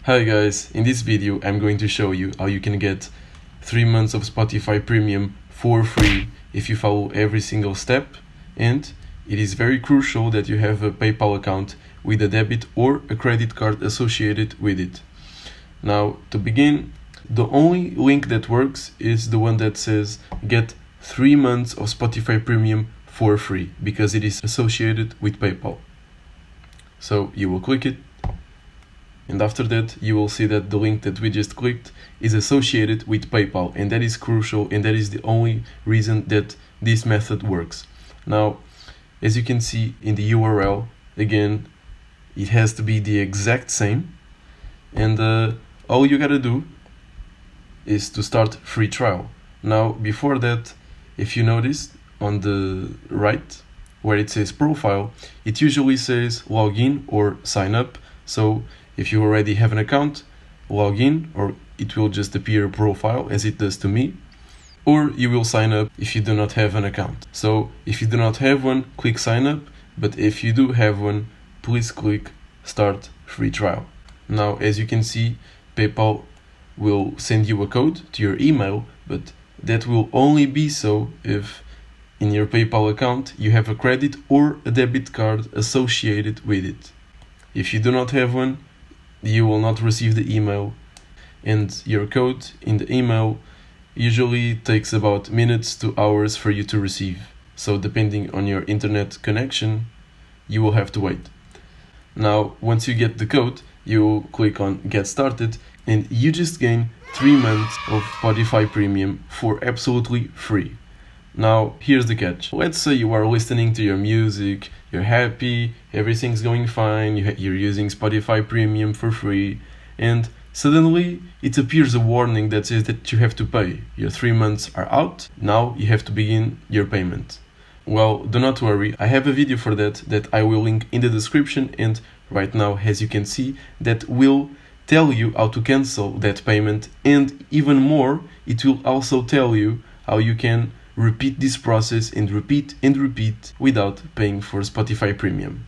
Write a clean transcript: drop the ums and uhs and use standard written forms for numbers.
Hi guys, in this video I'm going to show you how you can get 3 months of Spotify Premium for free if you follow every single step, and it is very crucial that you have a PayPal account with a debit or a credit card associated with it. Now to begin, the only link that works is the one that says get 3 months of Spotify Premium for free because it is associated with PayPal. So you will click it. And after that, you will see that the link that we just clicked is associated with PayPal, and that is crucial, and that is the only reason that this method works. Now, as you can see in the URL, again, it has to be the exact same, and all you gotta do is to start free trial. Now, before that, if you notice on the right where it says profile, it usually says login or sign up. So if you already have an account, log in, or it will just appear a profile as it does to me, or you will sign up if you do not have an account. So if you do not have one, click sign up, but if you do have one, please click start free trial. Now, as you can see, PayPal will send you a code to your email, but that will only be so if in your PayPal account you have a credit or a debit card associated with it. If you do not have one, you will not receive the email, and your code in the email usually takes about minutes to hours for you to receive. So depending on your internet connection, you will have to wait. Now, once you get the code, you will click on get started, and you just gain 3 months of Spotify Premium for absolutely free. Now, here's the catch. Let's say you are listening to your music, you're happy, everything's going fine, you're using Spotify Premium for free, and suddenly it appears a warning that says that you have to pay. Your 3 months are out, now you have to begin your payment. Well, do not worry, I have a video for that I will link in the description, and right now, as you can see, that will tell you how to cancel that payment, and even more, it will also tell you how you can repeat this process and repeat without paying for Spotify Premium.